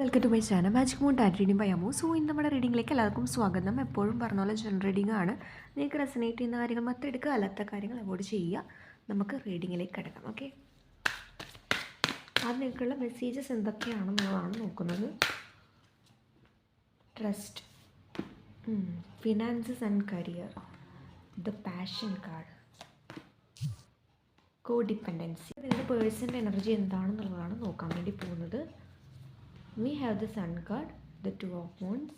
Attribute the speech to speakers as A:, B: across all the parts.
A: Welcome to my channel magic moon ടാറ്റ് reading by Ammu. So ഇന്ന് നമ്മുടെ റീഡിങ്ങിലേക്ക് എല്ലാവർക്കും സ്വാഗതം. എപ്പോഴും പറഞ്ഞ പോലെ ജനറൽ റീഡിംഗ് ആണ്. നിങ്ങൾക്ക് റെസനേറ്റ് ചെയ്യുന്ന കാര്യങ്ങൾ മാത്രം എടുക്കുക, അല്ലാത്ത കാര്യങ്ങൾ അവോയ്ഡ് ചെയ്യുക. നമുക്ക് റീഡിങ്ങിലേക്ക് കിടക്കാം. ഓക്കെ, അത് നിങ്ങൾക്കുള്ള മെസ്സേജസ് എന്തൊക്കെയാണെന്നുള്ളതാണ് നോക്കുന്നത്. Trust, finances and career, the passion card, co dependency. നിങ്ങളുടെ പേഴ്സൻ്റെ എനർജി എന്താണെന്നുള്ളതാണ് നോക്കാൻ വേണ്ടി പോകുന്നത്. We have the Sun card, the Two of Wands,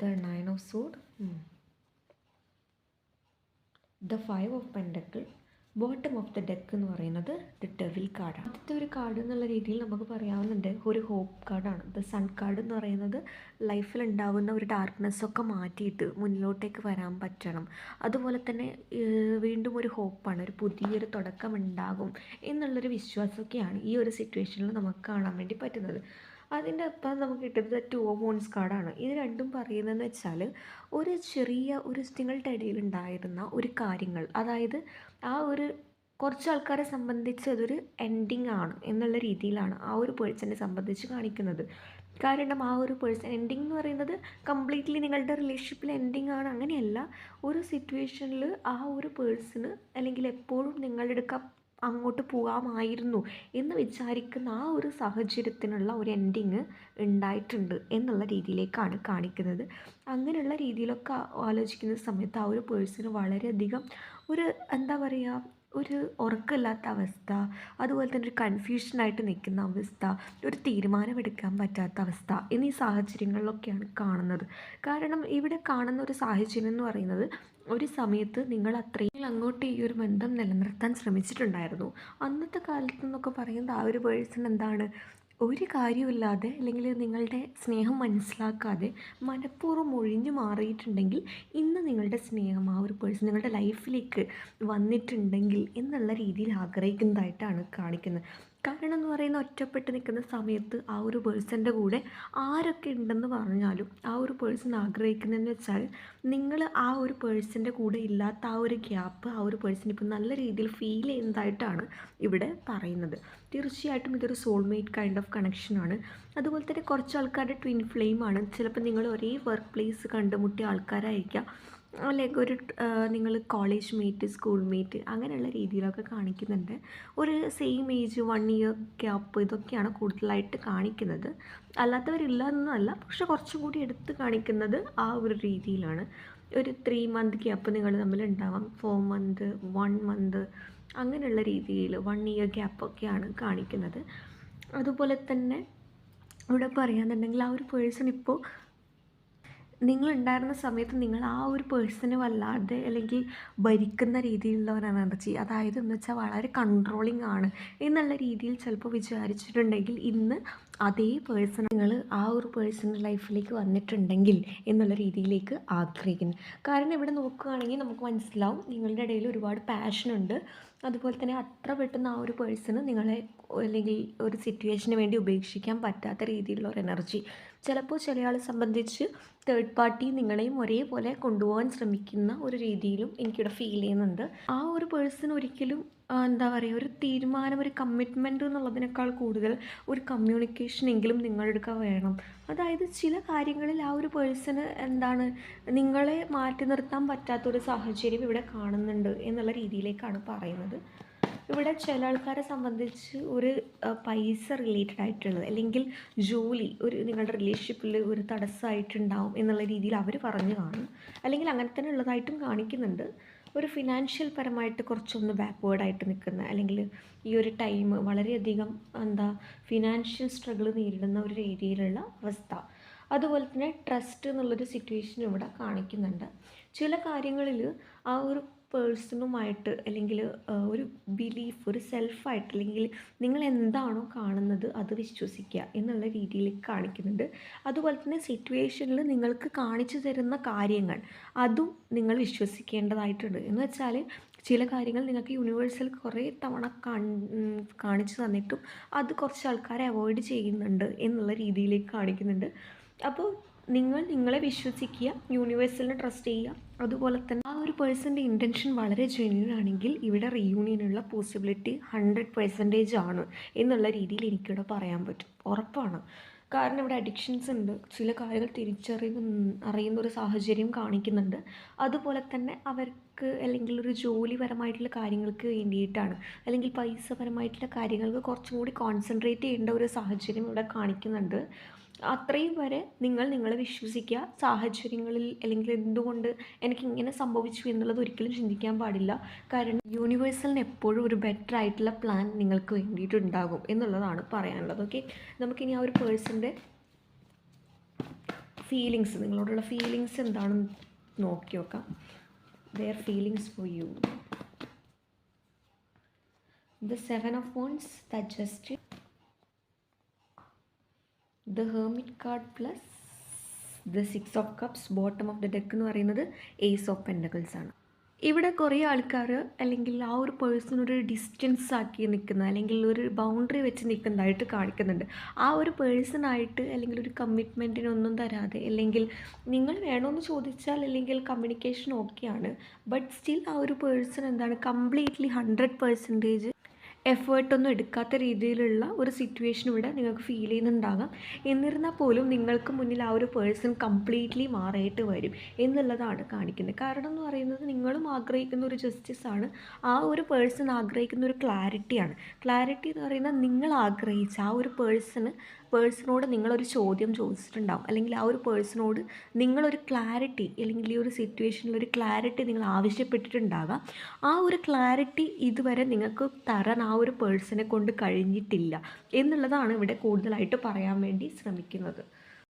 A: the Nine of Swords, the Five of Pentacles. Bottom of the deck എന്ന് പറയുന്നത് the devil കാർഡാണ്. ആദ്യത്തെ ഒരു കാർഡ് എന്നുള്ള രീതിയിൽ നമുക്ക് പറയാവുന്നുണ്ട് ഒരു ഹോപ്പ് കാർഡാണ്. ദ സൺ കാർഡ് എന്ന് പറയുന്നത് ലൈഫിൽ ഉണ്ടാകുന്ന ഒരു ഡാർക്ക്നെസ്സൊക്കെ മാറ്റിയിട്ട് മുന്നിലോട്ടേക്ക് വരാൻ പറ്റണം. അതുപോലെ തന്നെ വീണ്ടും ഒരു ഹോപ്പാണ്, ഒരു പുതിയൊരു തുടക്കം ഉണ്ടാകും എന്നുള്ളൊരു വിശ്വാസമൊക്കെയാണ് ഈ ഒരു സിറ്റുവേഷനിൽ നമുക്ക് കാണാൻ വേണ്ടി പറ്റുന്നത്. അതിൻ്റെ ഒപ്പം നമുക്ക് കിട്ടുന്നത് ടു ഓഫ് വോൺസ് കാർഡാണ്. ഇത് രണ്ടും പറയുന്നതെന്ന് വെച്ചാൽ ഒരു ചെറിയ ഒരു നിങ്ങളുടെ ഇടയിൽ ഉണ്ടായിരുന്ന ഒരു കാര്യങ്ങൾ, അതായത് ആ ഒരു കുറച്ച് ആൾക്കാരെ സംബന്ധിച്ച് അതൊരു എൻഡിങ് ആണ് എന്നുള്ള രീതിയിലാണ് ആ ഒരു പേഴ്സണെ സംബന്ധിച്ച് കാണിക്കുന്നത്. കാരണം ആ ഒരു പേഴ്സൺ എൻഡിങ് എന്ന് പറയുന്നത് കംപ്ലീറ്റ്ലി നിങ്ങളുടെ റിലേഷൻഷിപ്പിൽ എൻഡിങ് ആണ്, അങ്ങനെയല്ല. ഒരു സിറ്റുവേഷനിൽ ആ ഒരു പേഴ്സണ് അല്ലെങ്കിൽ എപ്പോഴും നിങ്ങളുടെ അടുക്ക അങ്ങോട്ട് പോകാമായിരുന്നു എന്ന് വിചാരിക്കുന്ന ആ ഒരു സാഹചര്യത്തിനുള്ള ഒരു എൻഡിങ് ഉണ്ടായിട്ടുണ്ട് എന്നുള്ള രീതിയിലേക്കാണ് കാണിക്കുന്നത്. അങ്ങനെയുള്ള രീതിയിലൊക്കെ ആലോചിക്കുന്ന സമയത്ത് ആ ഒരു പേഴ്സണ് വളരെയധികം ഒരു എന്താ പറയുക, ഒരു ഉറക്കമില്ലാത്ത അവസ്ഥ, അതുപോലെ തന്നെ ഒരു കൺഫ്യൂഷനായിട്ട് നിൽക്കുന്ന അവസ്ഥ, ഒരു തീരുമാനമെടുക്കാൻ പറ്റാത്ത അവസ്ഥ എന്നീ സാഹചര്യങ്ങളിലൊക്കെയാണ് കാണുന്നത്. കാരണം ഇവിടെ കാണുന്ന ഒരു സാഹചര്യം എന്ന് പറയുന്നത് ഒരു സമയത്ത് നിങ്ങൾ അത്രയും അങ്ങോട്ട് ഈ ഒരു ബന്ധം നിലനിർത്താൻ ശ്രമിച്ചിട്ടുണ്ടായിരുന്നു. അന്നത്തെ കാലത്ത് എന്നൊക്കെ പറയുന്നത് ആ ഒരു പേഴ്സൺ എന്താണ്, ഒരു കാര്യമില്ലാതെ അല്ലെങ്കിൽ നിങ്ങളുടെ സ്നേഹം മനസ്സിലാക്കാതെ മനഃപൂർവ്വം ഒഴിഞ്ഞു മാറിയിട്ടുണ്ടെങ്കിൽ ഇന്ന് നിങ്ങളുടെ സ്നേഹം ആ ഒരു പേഴ്സൺ നിങ്ങളുടെ ലൈഫിലേക്ക് വന്നിട്ടുണ്ടെങ്കിൽ എന്നുള്ള രീതിയിൽ ആഗ്രഹിക്കുന്നതായിട്ടാണ് കാണിക്കുന്നത്. കാരണം എന്ന് പറയുന്ന ഒറ്റപ്പെട്ട് നിൽക്കുന്ന സമയത്ത് ആ ഒരു പേഴ്സൻ്റെ കൂടെ ആരൊക്കെ ഉണ്ടെന്ന് പറഞ്ഞാലും ആ ഒരു പേഴ്സൺ ആഗ്രഹിക്കുന്നതെന്ന് വെച്ചാൽ നിങ്ങൾ ആ ഒരു പേഴ്സൻ്റെ കൂടെ ഇല്ലാത്ത ആ ഒരു ഗ്യാപ്പ് ആ ഒരു പേഴ്സൺ ഇപ്പോൾ നല്ല രീതിയിൽ ഫീൽ ചെയ്യുന്നതായിട്ടാണ് ഇവിടെ പറയുന്നത്. തീർച്ചയായിട്ടും ഇതൊരു സോൾമേറ്റ് കൈൻഡ് ഓഫ് കണക്ഷനാണ്. അതുപോലെ തന്നെ കുറച്ച് ആൾക്കാരുടെ ട്വിൻ ഫ്ലെയിമാണ്. ചിലപ്പോൾ നിങ്ങൾ ഒരേ വർക്ക് പ്ലേസ് കണ്ടുമുട്ടിയ ആൾക്കാരായിരിക്കാം, ലൈക്ക് ഒരു നിങ്ങൾ കോളേജ് മേറ്റ്, സ്കൂൾ മേറ്റ്, അങ്ങനെയുള്ള രീതിയിലൊക്കെ കാണിക്കുന്നുണ്ട്. ഒരു സെയിം ഏജ്, 1 ഇയർ ഗ്യാപ്പ്, ഇതൊക്കെയാണ് കൂടുതലായിട്ട് കാണിക്കുന്നത്. അല്ലാത്തവരില്ല എന്നല്ല, പക്ഷെ കുറച്ചും കൂടി എടുത്ത് കാണിക്കുന്നത് ആ ഒരു രീതിയിലാണ്. ഒരു 3 മന്ത് ഗ്യാപ്പ് നിങ്ങൾ തമ്മിലുണ്ടാവാം, 4 മന്ത്, 1 മന്ത്, അങ്ങനെയുള്ള രീതിയിൽ 1 ഇയർ ഗ്യാപ്പൊക്കെയാണ് കാണിക്കുന്നത്. അതുപോലെ തന്നെ ഇവിടെ പറയുകയാണെന്നുണ്ടെങ്കിൽ ആ ഒരു പേഴ്സൺ ഇപ്പോൾ നിങ്ങളുണ്ടായിരുന്ന സമയത്ത് നിങ്ങൾ ആ ഒരു പേഴ്സണെ വല്ലാതെ അല്ലെങ്കിൽ ഭരിക്കുന്ന രീതിയിലുള്ള ഒരു എനർജി, അതായത് എന്ന് വെച്ചാൽ വളരെ കൺട്രോളിങ് ആണ് എന്നുള്ള രീതിയിൽ ചിലപ്പോൾ വിചാരിച്ചിട്ടുണ്ടെങ്കിൽ ഇന്ന് അതേ പേഴ്സൺ നിങ്ങൾ ആ ഒരു പേഴ്സണൽ ലൈഫിലേക്ക് വന്നിട്ടുണ്ടെങ്കിൽ എന്നുള്ള രീതിയിലേക്ക് ആഗ്രഹിക്കുന്നു. കാരണം ഇവിടെ നോക്കുകയാണെങ്കിൽ നമുക്ക് മനസ്സിലാവും നിങ്ങളുടെ ഇടയിൽ ഒരുപാട് പാഷനുണ്ട്. അതുപോലെ തന്നെ അത്ര പെട്ടെന്ന് ആ ഒരു പേഴ്സണ് നിങ്ങളെ അല്ലെങ്കിൽ ഒരു സിറ്റുവേഷന് വേണ്ടി ഉപേക്ഷിക്കാൻ പറ്റാത്ത രീതിയിലുള്ള ഒരു എനർജി. ചിലപ്പോൾ ചിലയാളെ സംബന്ധിച്ച് തേർഡ് പാർട്ടി നിങ്ങളെയും ഒരേപോലെ കൊണ്ടുപോകാൻ ശ്രമിക്കുന്ന ഒരു രീതിയിലും എനിക്കിവിടെ ഫീൽ ചെയ്യുന്നുണ്ട്. ആ ഒരു പേഴ്സൺ ഒരിക്കലും എന്താ പറയുക, ഒരു തീരുമാനം, ഒരു കമ്മിറ്റ്മെൻറ്റ് എന്നുള്ളതിനേക്കാൾ കൂടുതൽ ഒരു കമ്മ്യൂണിക്കേഷൻ എങ്കിലും നിങ്ങളുടെ അടുക്ക വേണം. അതായത് ചില കാര്യങ്ങളിൽ ആ ഒരു പേഴ്സണ് എന്താണ് നിങ്ങളെ മാറ്റി നിർത്താൻ പറ്റാത്തൊരു സാഹചര്യം ഇവിടെ കാണുന്നുണ്ട് എന്നുള്ള രീതിയിലേക്കാണ് പറയുന്നത്. ഇവിടെ ചില ആൾക്കാരെ സംബന്ധിച്ച് ഒരു പൈസ റിലേറ്റഡ് ആയിട്ടുള്ളത് അല്ലെങ്കിൽ ജോലി ഒരു നിങ്ങളുടെ റിലേഷൻഷിപ്പിൽ ഒരു തടസ്സമായിട്ടുണ്ടാവും എന്നുള്ള രീതിയിൽ അവർ പറഞ്ഞു കാണും. അല്ലെങ്കിൽ അങ്ങനെ തന്നെ ഉള്ളതായിട്ടും കാണിക്കുന്നുണ്ട്. ഒരു ഫിനാൻഷ്യൽ പരമായിട്ട് കുറച്ചൊന്ന് ബാക്ക്വേർഡായിട്ട് നിൽക്കുന്ന, അല്ലെങ്കിൽ ഈ ഒരു ടൈം വളരെയധികം ഫിനാൻഷ്യൽ സ്ട്രഗിൾ നേരിടുന്ന ഒരു രീതിയിലുള്ള അവസ്ഥ. അതുപോലെ തന്നെ ട്രസ്റ്റ് എന്നുള്ളൊരു സിറ്റുവേഷൻ ഇവിടെ കാണിക്കുന്നുണ്ട്. ചില കാര്യങ്ങളിൽ ആ ഒരു പേഴ്സണുമായിട്ട് അല്ലെങ്കിൽ ഒരു ബിലീഫ്, ഒരു സെൽഫായിട്ട്, അല്ലെങ്കിൽ നിങ്ങൾ എന്താണോ കാണുന്നത് അത് വിശ്വസിക്കുക എന്നുള്ള രീതിയിലേക്ക് കാണിക്കുന്നുണ്ട്. അതുപോലെ തന്നെ സിറ്റുവേഷനിൽ നിങ്ങൾക്ക് കാണിച്ചു തരുന്ന കാര്യങ്ങൾ അതും നിങ്ങൾ വിശ്വസിക്കേണ്ടതായിട്ടുണ്ട്. എന്ന് വെച്ചാൽ ചില കാര്യങ്ങൾ നിങ്ങൾക്ക് യൂണിവേഴ്സൽ കുറേ തവണ കാണിച്ചു തന്നിട്ടും അത് കുറച്ച് ആൾക്കാരെ അവോയ്ഡ് ചെയ്യുന്നുണ്ട് എന്നുള്ള രീതിയിലേക്ക് കാണിക്കുന്നുണ്ട്. അപ്പോൾ നിങ്ങളെ വിശ്വസിക്കുക, യൂണിവേഴ്സലിനെ ട്രസ്റ്റ് ചെയ്യുക. അതുപോലെ തന്നെ ആ ഒരു പേഴ്സൻ്റെ ഇൻറ്റൻഷൻ വളരെ ജെന്യൂൻ ആണെങ്കിൽ ഇവിടെ റീയൂണിയനുള്ള പോസിബിലിറ്റി 100% ആണ് എന്നുള്ള രീതിയിൽ എനിക്കിവിടെ പറയാൻ പറ്റും, ഉറപ്പാണ്. കാരണം ഇവിടെ അഡിക്ഷൻസ് ഉണ്ട്, ചില കാര്യങ്ങൾ അറിയുന്ന ഒരു സാഹചര്യം കാണിക്കുന്നുണ്ട്. അതുപോലെ തന്നെ അവർക്ക് അല്ലെങ്കിൽ ഒരു ജോലിപരമായിട്ടുള്ള കാര്യങ്ങൾക്ക് വേണ്ടിയിട്ടാണ്, അല്ലെങ്കിൽ പൈസപരമായിട്ടുള്ള കാര്യങ്ങൾക്ക് കുറച്ചും കൂടി കോൺസെൻട്രേറ്റ് ചെയ്യേണ്ട ഒരു സാഹചര്യം ഇവിടെ കാണിക്കുന്നുണ്ട്. അത്രയും വരെ നിങ്ങളെ വിശ്വസിക്കുക. സാഹചര്യങ്ങളിൽ അല്ലെങ്കിൽ എന്തുകൊണ്ട് എനിക്കിങ്ങനെ സംഭവിച്ചു എന്നുള്ളത് ഒരിക്കലും ചിന്തിക്കാൻ പാടില്ല. കാരണം യൂണിവേഴ്സലിന് എപ്പോഴും ഒരു ബെറ്റർ ആയിട്ടുള്ള പ്ലാൻ നിങ്ങൾക്ക് വേണ്ടിയിട്ടുണ്ടാകും എന്നുള്ളതാണ് പറയാനുള്ളത്. ഓക്കെ, നമുക്കിനി ആ ഒരു പേഴ്സൻ്റെ ഫീലിങ്സ്, നിങ്ങളോടുള്ള ഫീലിങ്സ് എന്താണെന്ന് നോക്കി നോക്കാം. their feelings for you. The 7 of Wands, that Justice, the Hermit card plus the 6 of Cups, bottom of the deck എന്ന് പറയുന്നത് Ace of Pentacles ആണ്. ഇവിടെ കുറേ ആൾക്കാർ അല്ലെങ്കിൽ ആ ഒരു പേഴ്സൺ ഒരു ഡിസ്റ്റൻസ് ആക്കി നിൽക്കുന്ന, അല്ലെങ്കിൽ ഒരു ബൗണ്ടറി വെച്ച് നിൽക്കുന്നതായിട്ട് കാണിക്കുന്നുണ്ട്. ആ ഒരു പേഴ്സണായിട്ട് അല്ലെങ്കിൽ ഒരു കമ്മിറ്റ്മെൻറ്റിനൊന്നും തരാതെ, അല്ലെങ്കിൽ നിങ്ങൾ വേണമെന്ന് ചോദിച്ചാൽ അല്ലെങ്കിൽ കമ്മ്യൂണിക്കേഷൻ ഓക്കെയാണ്, ബട്ട് സ്റ്റിൽ ആ ഒരു പേഴ്സൺ എന്താണ് കംപ്ലീറ്റ്ലി 100% എഫേർട്ടൊന്നും എടുക്കാത്ത രീതിയിലുള്ള ഒരു സിറ്റുവേഷൻ ഇവിടെ നിങ്ങൾക്ക് ഫീൽ ചെയ്യുന്നുണ്ടാകാം. എന്നിരുന്നാൽ പോലും നിങ്ങൾക്ക് മുന്നിൽ ആ ഒരു പേഴ്സൺ കംപ്ലീറ്റ്ലി മാറിയിട്ട് വരും എന്നുള്ളതാണ് കാണിക്കുന്നത്. കാരണം എന്ന് പറയുന്നത് നിങ്ങളും ആഗ്രഹിക്കുന്ന ഒരു ജസ്റ്റിസാണ്, ആ ഒരു പേഴ്സൺ ആഗ്രഹിക്കുന്ന ഒരു ക്ലാരിറ്റിയാണ്. ക്ലാരിറ്റി എന്ന് പറയുന്നത് നിങ്ങൾ ആഗ്രഹിച്ച ആ ഒരു പേഴ്സണോട് നിങ്ങളൊരു ചോദ്യം ചോദിച്ചിട്ടുണ്ടാവും, അല്ലെങ്കിൽ ആ ഒരു പേഴ്സണോട് നിങ്ങളൊരു ക്ലാരിറ്റി, അല്ലെങ്കിൽ ഈ ഒരു സിറ്റുവേഷനിലൊരു ക്ലാരിറ്റി നിങ്ങൾ ആവശ്യപ്പെട്ടിട്ടുണ്ടാകാം. ആ ഒരു ക്ലാരിറ്റി ഇതുവരെ നിങ്ങൾക്ക് തരാൻ ആ ഒരു പേഴ്സണെ കൊണ്ട് കഴിഞ്ഞിട്ടില്ല എന്നുള്ളതാണ് ഇവിടെ കൂടുതലായിട്ട് പറയാൻ വേണ്ടി ശ്രമിക്കുന്നത്.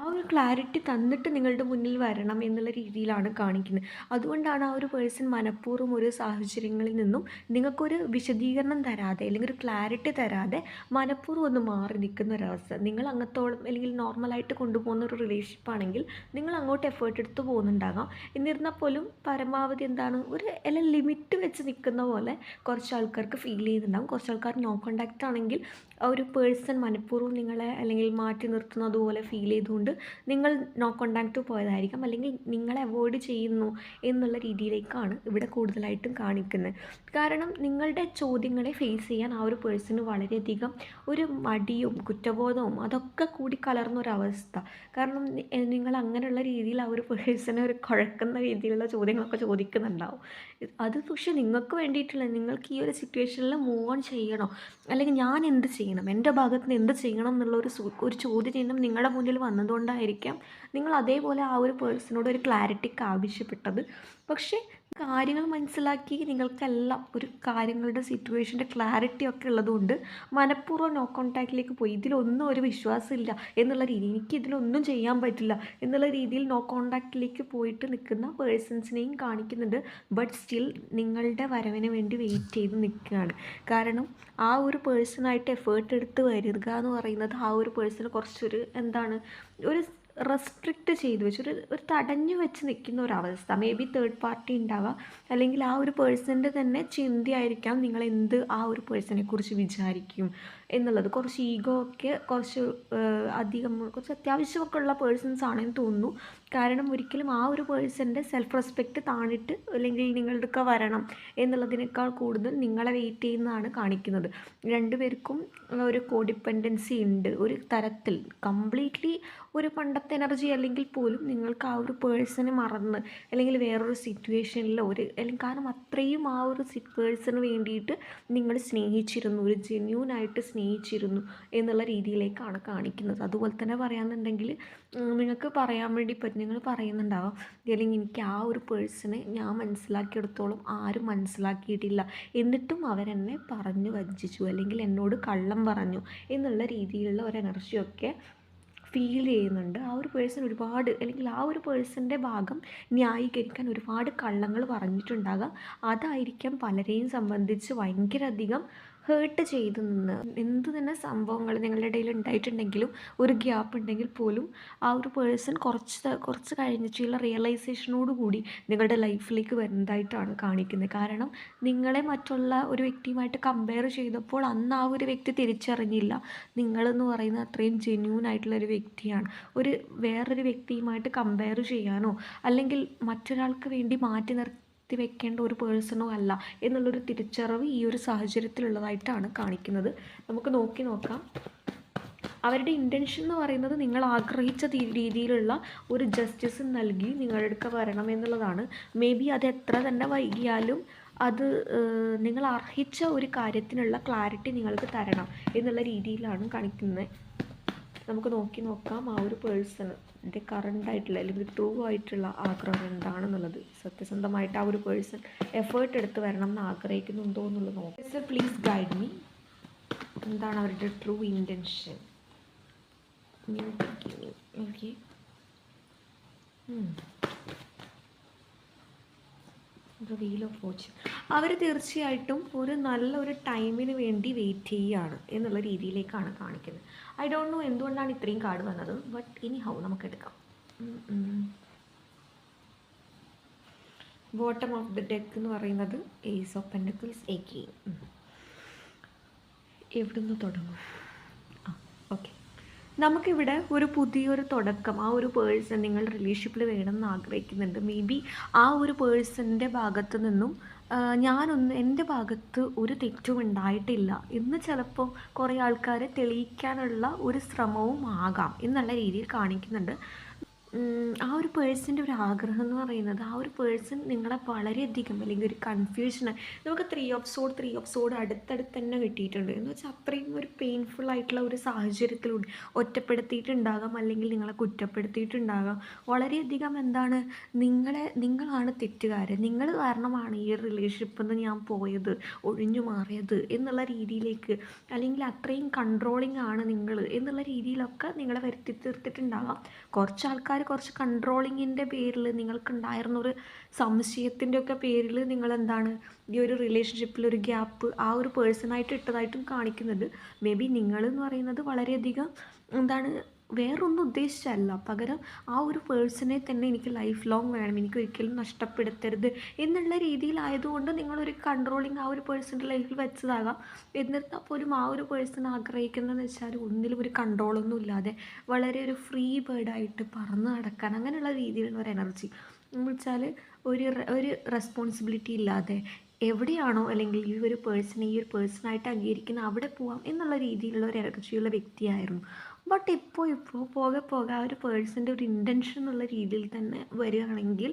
A: ആ ഒരു ക്ലാരിറ്റി തന്നിട്ട് നിങ്ങളുടെ മുന്നിൽ വരണം എന്നുള്ള രീതിയിലാണ് കാണിക്കുന്നത്. അതുകൊണ്ടാണ് ആ ഒരു പേഴ്സൺ മനഃപൂർവ്വം ഒരു സാഹചര്യങ്ങളിൽ നിന്നും നിങ്ങൾക്കൊരു വിശദീകരണം തരാതെ, അല്ലെങ്കിൽ ഒരു ക്ലാരിറ്റി തരാതെ മനഃപൂർവ്വം ഒന്ന് മാറി നിൽക്കുന്ന ഒരവസ്ഥ. നിങ്ങൾ അങ്ങത്തോളം അല്ലെങ്കിൽ നോർമലായിട്ട് കൊണ്ടുപോകുന്ന ഒരു റിലേഷൻഷിപ്പാണെങ്കിൽ നിങ്ങൾ അങ്ങോട്ട് എഫേർട്ട് എടുത്ത് പോകുന്നുണ്ടാകാം. എന്നിരുന്നാൽ പോലും പരമാവധി എന്താണ് ഒരു എല്ലാം ലിമിറ്റ് വെച്ച് നിൽക്കുന്ന പോലെ കുറച്ച് ആൾക്കാർക്ക് ഫീൽ ചെയ്യുന്നുണ്ടാകും. കുറച്ച് ആൾക്കാർ നോ കോണ്ടാക്റ്റ് ആണെങ്കിൽ ആ ഒരു പേഴ്സൺ മനഃപൂർവ്വം നിങ്ങളെ അല്ലെങ്കിൽ മാറ്റി നിർത്തുന്നത് പോലെ ഫീൽ ചെയ്തുകൊണ്ട് നിങ്ങൾ നോ കോണ്ടാക്റ്റ് പോയതായിരിക്കാം, അല്ലെങ്കിൽ നിങ്ങളെ അവോയ്ഡ് ചെയ്യുന്നു എന്നുള്ള രീതിയിലേക്കാണ് ഇവിടെ കൂടുതലായിട്ടും കാണിക്കുന്നത്. കാരണം നിങ്ങളുടെ ചോദ്യങ്ങളെ ഫേസ് ചെയ്യാൻ ആ ഒരു പേഴ്സണ് വളരെയധികം ഒരു മടിയും കുറ്റബോധവും അതൊക്കെ കൂടി കലർന്നൊരവസ്ഥ. കാരണം നിങ്ങൾ അങ്ങനെയുള്ള രീതിയിൽ ആ ഒരു പേഴ്സണെ ഒരു കുഴക്കുന്ന രീതിയിലുള്ള ചോദ്യങ്ങളൊക്കെ ചോദിക്കുന്നുണ്ടാവും. അത് പക്ഷേ നിങ്ങൾക്ക് വേണ്ടിയിട്ടുള്ള, നിങ്ങൾക്ക് ഈ ഒരു സിറ്റുവേഷനിൽ മൂവ് ഓൺ ചെയ്യണോ, അല്ലെങ്കിൽ ഞാൻ എന്ത് ചെയ്യണം, എൻ്റെ ഭാഗത്ത് നിന്ന് എന്ത് ചെയ്യണം എന്നുള്ള ഒരു ചോദ്യചിഹ്നം നിങ്ങളുടെ മുന്നിൽ വന്നതുകൊണ്ടായിരിക്കാം നിങ്ങൾ അതേപോലെ ആ ഒരു പേഴ്സണോട് ഒരു ക്ലാരിറ്റിക്ക് ആവശ്യപ്പെട്ടത്. പക്ഷേ കാര്യങ്ങൾ മനസ്സിലാക്കി നിങ്ങൾക്കെല്ലാം ഒരു കാര്യങ്ങളുടെ സിറ്റുവേഷൻ്റെ ക്ലാരിറ്റി ഒക്കെ ഉള്ളതുകൊണ്ട് മനഃപൂർവ്വം നോ കോൺടാക്റ്റിലേക്ക് പോയി. ഇതിലൊന്നും ഒരു വിശ്വാസമില്ല എന്നുള്ള രീതിയിൽ, എനിക്ക് ഇതിലൊന്നും ചെയ്യാൻ പറ്റില്ല എന്നുള്ള രീതിയിൽ നോ കോൺടാക്റ്റിലേക്ക് പോയിട്ട് നിൽക്കുന്ന പേഴ്സൺസിനെയും കാണിക്കുന്നുണ്ട്. ബട്ട് സ്റ്റിൽ നിങ്ങളുടെ വരവിന് വേണ്ടി വെയിറ്റ് ചെയ്ത് നിൽക്കുകയാണ്. കാരണം ആ ഒരു പേഴ്സണായിട്ട് എഫേർട്ട് എടുത്ത് വരിക എന്ന് പറയുന്നത് ആ ഒരു പേഴ്സണ് കുറച്ചൊരു എന്താണ് ഒരു റെസ്ട്രിക്റ്റ് ചെയ്ത് വെച്ച് ഒരു തടഞ്ഞു വെച്ച് നിൽക്കുന്ന ഒരവസ്ഥ. മേ ബി തേർഡ് പാർട്ടി ഉണ്ടാവാം, അല്ലെങ്കിൽ ആ ഒരു പേഴ്സൻ്റെ തന്നെ ചിന്തയായിരിക്കാം നിങ്ങൾ എന്ത് ആ ഒരു പേഴ്സണെ കുറിച്ച് വിചാരിക്കും എന്നുള്ളത്. കുറച്ച് ഈഗോ ഒക്കെ കുറച്ച് അധികം, കുറച്ച് അത്യാവശ്യമൊക്കെ ഉള്ള പേഴ്സൺസ് ആണെന്ന് തോന്നുന്നു. കാരണം ഒരിക്കലും ആ ഒരു പേഴ്സൻ്റെ സെൽഫ് റെസ്പെക്റ്റ് താണിട്ട് അല്ലെങ്കിൽ നിങ്ങളുടെയൊക്കെ വരണം എന്നുള്ളതിനേക്കാൾ കൂടുതൽ നിങ്ങളെ വെയിറ്റ് ചെയ്യുന്നതാണ് കാണിക്കുന്നത്. രണ്ടുപേർക്കും ഒരു കോഡിപ്പെൻഡൻസി ഉണ്ട് ഒരു തരത്തിൽ. കംപ്ലീറ്റ്ലി ഒരു പണ്ടത്തെ എനർജി അല്ലെങ്കിൽ പോലും നിങ്ങൾക്ക് ആ ഒരു പേഴ്സണെ മറന്ന്, അല്ലെങ്കിൽ വേറൊരു സിറ്റുവേഷനിലോ അല്ലെങ്കിൽ കാരണം അത്രയും ആ ഒരു പേഴ്സണ് വേണ്ടിയിട്ട് നിങ്ങൾ സ്നേഹിച്ചിരുന്നു, ഒരു ജെന്യൂനായിട്ട് സ്നേഹിച്ചിരുന്നു എന്നുള്ള രീതിയിലേക്കാണ് കാണിക്കുന്നത്. അതുപോലെ തന്നെ പറയാമെന്നുണ്ടെങ്കിൽ നിങ്ങൾക്ക് പറയാൻ വേണ്ടി പറ്റും, നിങ്ങൾ പറയുന്നുണ്ടാവാം അല്ലെങ്കിൽ എനിക്ക് ആ ഒരു പേഴ്സണെ ഞാൻ മനസ്സിലാക്കിയെടുത്തോളം ആരും മനസ്സിലാക്കിയിട്ടില്ല, എന്നിട്ടും അവരെന്നെ പറഞ്ഞു വഞ്ചിച്ചു, അല്ലെങ്കിൽ എന്നോട് കള്ളം പറഞ്ഞു എന്നുള്ള രീതിയിലുള്ള ഒരു എനർജിയൊക്കെ ഫീൽ ചെയ്യുന്നുണ്ട്. ആ ഒരു പേഴ്സൺ ഒരുപാട്, അല്ലെങ്കിൽ ആ ഒരു പേഴ്സൻ്റെ ഭാഗം ന്യായീകരിക്കാൻ ഒരുപാട് കള്ളങ്ങൾ പറഞ്ഞിട്ടുണ്ടാകാം. അതായിരിക്കാം പലരെയും സംബന്ധിച്ച് ഭയങ്കര അധികം ഹേർട്ട് ചെയ്ത് നിന്ന്. എന്ത് തന്നെ സംഭവങ്ങൾ നിങ്ങളുടെ ഇടയിൽ ഉണ്ടായിട്ടുണ്ടെങ്കിലും, ഒരു ഗ്യാപ്പ് ഉണ്ടെങ്കിൽ പോലും ആ ഒരു പേഴ്സൺ കുറച്ച് കഴിഞ്ഞിട്ടുള്ള റിയലൈസേഷനോട് കൂടി നിങ്ങളുടെ ലൈഫിലേക്ക് വരുന്നതായിട്ടാണ് കാണിക്കുന്നത്. കാരണം നിങ്ങളെ മറ്റുള്ള ഒരു വ്യക്തിയുമായിട്ട് കമ്പയർ ചെയ്തപ്പോൾ അന്ന് ആ ഒരു വ്യക്തി തിരിച്ചറിഞ്ഞില്ല നിങ്ങളെന്ന് പറയുന്നത് അത്രയും ജെന്യൂൻ ആയിട്ടുള്ളൊരു വ്യക്തിയാണ്. വേറൊരു വ്യക്തിയുമായിട്ട് കമ്പയർ ചെയ്യാനോ അല്ലെങ്കിൽ മറ്റൊരാൾക്ക് വേണ്ടി മാറ്റി വെക്കേണ്ട ഒരു പേഴ്സണോ അല്ല എന്നുള്ളൊരു തിരിച്ചറിവ് ഈ ഒരു സാഹചര്യത്തിലുള്ളതായിട്ടാണ് കാണിക്കുന്നത്. നമുക്ക് നോക്കാം അവരുടെ ഇൻറ്റൻഷൻ എന്ന് പറയുന്നത് നിങ്ങൾ ആഗ്രഹിച്ച രീതിയിലുള്ള ഒരു ജസ്റ്റിസ് നൽകി നിങ്ങളുടെ അടുക്ക വരണം എന്നുള്ളതാണ്. മേ ബി അത് എത്ര തന്നെ വൈകിയാലും അത് നിങ്ങൾ അർഹിച്ച ഒരു കാര്യത്തിനുള്ള ക്ലാരിറ്റി നിങ്ങൾക്ക് തരണം എന്നുള്ള രീതിയിലാണ് കാണിക്കുന്നത്. നമുക്ക് നോക്കാം ആ ഒരു പേഴ്സണിൻ്റെ കറണ്ടായിട്ടുള്ള അല്ലെങ്കിൽ ട്രൂ ആയിട്ടുള്ള ആഗ്രഹം എന്താണെന്നുള്ളത്. സത്യസന്ധമായിട്ട് ആ ഒരു പേഴ്സൺ എഫേർട്ട് എടുത്ത് വരണം എന്ന് ആഗ്രഹിക്കുന്നുണ്ടോ എന്നുള്ളത് നോക്കാം. Sir please guide me. എന്താണ് അവരുടെ true intention? Okay, wheel of fortune. അവർ തീർച്ചയായിട്ടും ഒരു നല്ലൊരു ടൈമിന് വേണ്ടി വെയിറ്റ് ചെയ്യുകയാണ് എന്നുള്ള രീതിയിലേക്കാണ് കാണിക്കുന്നത്. ഐ ഡോണ്ട് നോ എന്തുകൊണ്ടാണ് ഇത്രയും കാർഡ് വന്നത്, ബട്ട് ഇനി ഹൗ നമുക്കെടുക്കാം. ബോട്ടം ഓഫ് ദ ഡെക്ക് എന്ന് പറയുന്നത് ഏസ് ഓഫ് പെൻറ്റക്കിൾസ്. എവിടുന്ന് തുടങ്ങും? ഓക്കെ, നമുക്കിവിടെ ഒരു പുതിയൊരു തുടക്കം ആ ഒരു പേഴ്സൺ നിങ്ങൾ റിലേഷൻഷിപ്പിൽ വേണമെന്ന് ആഗ്രഹിക്കുന്നുണ്ട്. മേ ബി ആ ഒരു പേഴ്സണിൻ്റെ ഭാഗത്ത് നിന്നും എൻ്റെ ഭാഗത്ത് ഒരു തെറ്റും ഉണ്ടായിട്ടില്ല എന്ന് ചിലപ്പോൾ കുറേ ആൾക്കാരെ തെളിയിക്കാനുള്ള ഒരു ശ്രമവും ആകാം എന്നുള്ള രീതിയിൽ കാണിക്കുന്നുണ്ട്. ആ ഒരു പേഴ്സൻ്റെ ഒരു ആഗ്രഹം എന്ന് പറയുന്നത് ആ ഒരു പേഴ്സൺ നിങ്ങളെ വളരെയധികം അല്ലെങ്കിൽ ഒരു കൺഫ്യൂഷന് നമുക്ക് 3 ഓഫ് സോഡ് അടുത്തടുത്ത് തന്നെ കിട്ടിയിട്ടുണ്ട്. എന്ന് വെച്ചാൽ അത്രയും ഒരു പെയിൻഫുൾ ആയിട്ടുള്ള ഒരു സാഹചര്യത്തിലൂടെ ഒറ്റപ്പെടുത്തിയിട്ടുണ്ടാകാം, അല്ലെങ്കിൽ നിങ്ങളെ കുറ്റപ്പെടുത്തിയിട്ടുണ്ടാകാം. വളരെയധികം എന്താണ് നിങ്ങളാണ് തെറ്റുകാരൻ, നിങ്ങൾ കാരണമാണ് ഈ റിലേഷൻഷിപ്പിൽ നിന്ന് ഞാൻ പോയത്, ഒഴിഞ്ഞു മാറിയത് എന്നുള്ള രീതിയിലേക്ക്, അല്ലെങ്കിൽ അത്രയും കൺട്രോളിങ് ആണ് നിങ്ങൾ എന്നുള്ള രീതിയിലൊക്കെ നിങ്ങളെ വരുത്തി തീർത്തിട്ടുണ്ടാകാം. കുറച്ച് ആൾക്കാർ കുറച്ച് കൺട്രോളിങ്ങിൻ്റെ പേരിൽ നിങ്ങൾക്കുണ്ടായിരുന്നൊരു സംശയത്തിൻ്റെ ഒക്കെ പേരിൽ നിങ്ങളെന്താണ് ഈ ഒരു റിലേഷൻഷിപ്പിൽ ഒരു ഗ്യാപ്പ് ആ ഒരു പേഴ്സണായിട്ട് ഇട്ടതായിട്ടും കാണിക്കുന്നുണ്ട്. മേ ബി നിങ്ങളെന്ന് പറയുന്നത് വളരെയധികം എന്താണ് വേറൊന്നും ഉദ്ദേശിച്ചല്ല, പകരം ആ ഒരു പേഴ്സണെ തന്നെ എനിക്ക് ലൈഫ് ലോങ് വേണം, എനിക്ക് ഒരിക്കലും നഷ്ടപ്പെടുത്തരുത് എന്നുള്ള രീതിയിലായതുകൊണ്ട് നിങ്ങളൊരു കൺട്രോളിങ് ആ ഒരു പേഴ്സൻ്റെ ലൈഫിൽ വെച്ചതാകാം. എന്നിരുന്നാൽ പോലും ആ ഒരു പേഴ്സൺ ആഗ്രഹിക്കുന്നതെന്ന് വെച്ചാൽ ഒന്നിലും ഒരു കൺട്രോളൊന്നും ഇല്ലാതെ വളരെ ഒരു ഫ്രീ ബേർഡായിട്ട് പറന്ന് നടക്കാൻ, അങ്ങനെയുള്ള രീതിയിലുള്ള ഒരു എനർജി എന്ന് വെച്ചാൽ ഒരു റെസ്പോൺസിബിലിറ്റി ഇല്ലാതെ എവിടെയാണോ അല്ലെങ്കിൽ ഈ ഒരു പേഴ്സണായിട്ട് അംഗീകരിക്കുന്ന അവിടെ പോവാം എന്നുള്ള രീതിയിലുള്ള ഒരു എനർജിയുള്ള വ്യക്തിയായിരുന്നു. ബട്ട് ഇപ്പോൾ പോകെ ആ ഒരു പേഴ്സൻ്റെ ഒരു ഇൻറ്റൻഷൻ എന്നുള്ള രീതിയിൽ തന്നെ വരികയാണെങ്കിൽ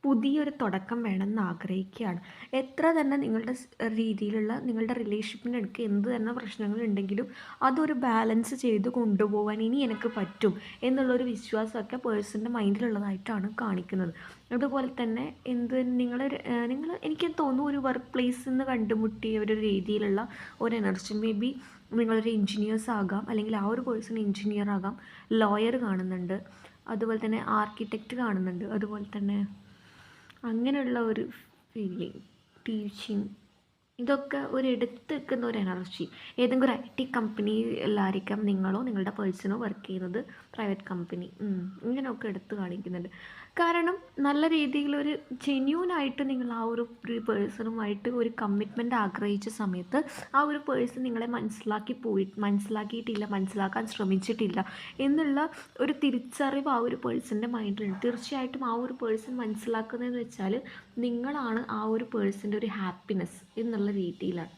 A: പുതിയൊരു തുടക്കം വേണമെന്ന് ആഗ്രഹിക്കുകയാണ്. എത്ര തന്നെ നിങ്ങളുടെ രീതിയിലുള്ള നിങ്ങളുടെ റിലേഷൻഷിപ്പിനിടയ്ക്ക് എന്ത് തന്നെ പ്രശ്നങ്ങളുണ്ടെങ്കിലും അതൊരു ബാലൻസ് ചെയ്ത് കൊണ്ടുപോകാൻ ഇനി എനിക്ക് പറ്റും എന്നുള്ളൊരു വിശ്വാസമൊക്കെ പേഴ്സൻ്റെ മൈൻഡിലുള്ളതായിട്ടാണ് കാണിക്കുന്നത്. അതുപോലെ തന്നെ നിങ്ങൾ എനിക്ക് തോന്നുന്നു ഒരു വർക്ക് പ്ലേസിൽ നിന്ന് കണ്ടുമുട്ടിയ ഒരു രീതിയിലുള്ള ഒരു എനർജി. മേ ബി നിങ്ങളൊരു എൻജിനീയേഴ്സ് ആകാം, അല്ലെങ്കിൽ ആ ഒരു പേഴ്സൺ എൻജിനീയർ ആകാം, ലോയർ കാണുന്നുണ്ട്, അതുപോലെ തന്നെ ആർക്കിടെക്റ്റ് കാണുന്നുണ്ട്, അതുപോലെ തന്നെ അങ്ങനെയുള്ള ഒരു ഫീലിംഗ്, ടീച്ചിങ്, ഇതൊക്കെ ഒരു എടുത്ത് വെക്കുന്ന ഒരു എനർജി. ഏതെങ്കിലും ഒരു IT കമ്പനിയിലായിരിക്കാം നിങ്ങളോ നിങ്ങളുടെ പേഴ്സണോ വർക്ക് ചെയ്യുന്നത്, പ്രൈവറ്റ് കമ്പനി, ഇങ്ങനെയൊക്കെ എടുത്ത് കാണിക്കുന്നുണ്ട്. കാരണം നല്ല രീതിയിലൊരു ജെന്യൂനായിട്ട് നിങ്ങൾ ആ ഒരു പേഴ്സണുമായിട്ട് ഒരു കമ്മിറ്റ്മെൻറ്റ് ആഗ്രഹിച്ച സമയത്ത് ആ ഒരു പേഴ്സൺ നിങ്ങളെ മനസ്സിലാക്കിയിട്ടില്ല, മനസ്സിലാക്കാൻ ശ്രമിച്ചിട്ടില്ല എന്നുള്ള ഒരു തിരിച്ചറിവ് ആ ഒരു പേഴ്സൻ്റെ മൈൻഡിലുണ്ട്. തീർച്ചയായിട്ടും ആ ഒരു പേഴ്സൺ മനസ്സിലാക്കുന്നതെന്ന് വെച്ചാൽ നിങ്ങളാണ് ആ ഒരു പേഴ്സൻ്റെ ഒരു ഹാപ്പിനെസ് എന്നുള്ള രീതിയിലാണ്.